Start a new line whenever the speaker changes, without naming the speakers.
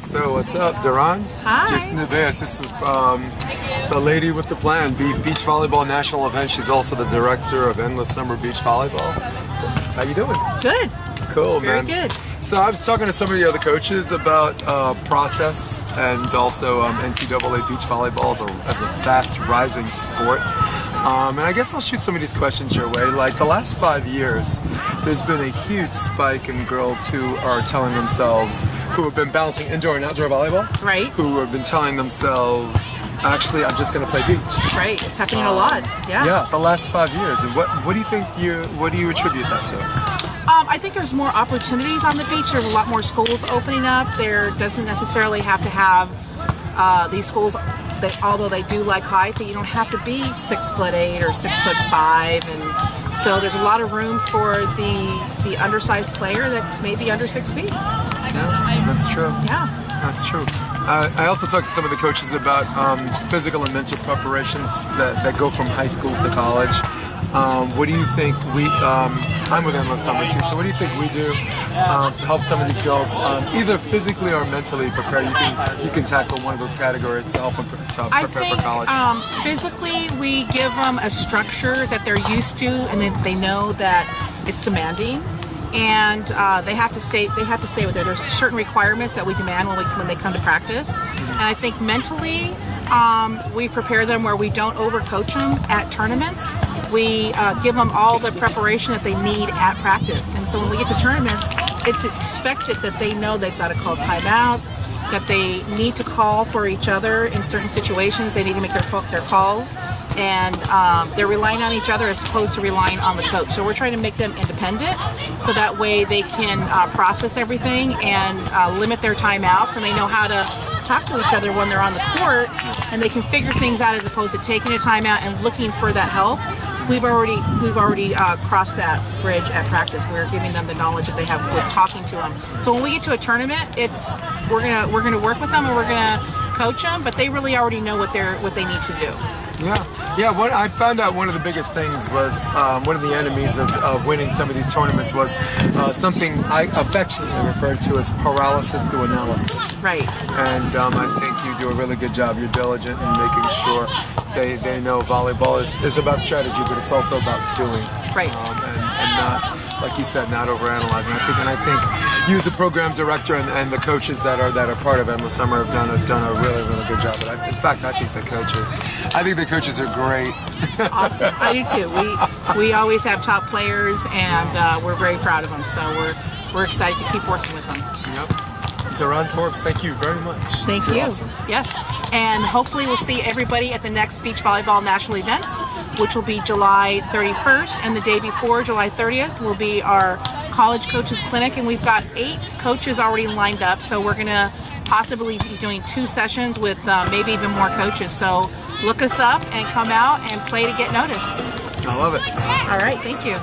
So what's up, Daron?
Hi.
Just new this. This is the lady with the plan, beach volleyball national event. She's also the director of Endless Summer Beach Volleyball. How you doing?
Good.
Cool,
Very
man.
Good.
So I was talking to some of the other coaches about process and also NCAA beach volleyball as a fast rising sport. And I guess I'll shoot some of these questions your way. Like the last 5 years, there's been a huge spike in girls who are telling themselves, who have been balancing indoor and outdoor volleyball,
Right.
who have been telling themselves, actually, I'm just going to play beach.
Right. It's happening a lot. Yeah.
Yeah, the last 5 years. And what do you think what do you attribute that to?
I think there's more opportunities on the beach. There's a lot more schools opening up. There doesn't necessarily have to have these schools. Although they do like height, that you don't have to be 6'8" or 6'5", and so there's a lot of room for the undersized player that's maybe under 6 feet.
Yeah, that's true.
Yeah,
that's true. I also talked to some of the coaches about physical and mental preparations that go from high school to college. What do you think I'm with Endless Summer too, so what do you think we do to help some of these girls either physically or mentally prepare? You can tackle one of those categories to help them prepare for college.
Physically, we give them a structure that they're used to, and they know that it's demanding, and they have to stay with it. There's certain requirements that we demand when they come to practice, and I think mentally we prepare them where we don't overcoach them at tournaments. We give them all the preparation that they need at practice, and so when we get to tournaments, it's expected that they know they've got to call timeouts, that they need to call for each other in certain situations. They need to make their calls, and they're relying on each other as opposed to relying on the coach. So we're trying to make them independent, so that way they can process everything and limit their timeouts, and they know how to talk to each other when they're on the court, and they can figure things out as opposed to taking a timeout and looking for that help. We've already crossed that bridge at practice. We're giving them the knowledge that they have with talking to them. So when we get to a tournament, we're gonna work with them and we're gonna coach them, but they really already know what they need to do.
Yeah. What I found out, one of the biggest things was one of the enemies of winning some of these tournaments was something I affectionately refer to as paralysis through analysis.
Right.
And I think you do a really good job. You're diligent in making sure they know volleyball is about strategy, but it's also about doing.
Right.
And not, like you said, not overanalyzing. I think you as the program director and the coaches that are part of Endless Summer have done a really good job. But in fact, I think the coaches are great.
Awesome. I do too. We always have top players, and we're very proud of them. So we're excited to keep working with them.
Yep. Daron Forbes, thank you very much.
Thank you. Awesome. Yes. And hopefully we'll see everybody at the next beach volleyball national events, which will be July 31st, and the day before, July 30th, will be our college coaches clinic, and we've got 8 coaches already lined up, so we're going to possibly be doing 2 sessions with maybe even more coaches. So look us up and come out and play to get noticed.
I love it.
All right, thank you.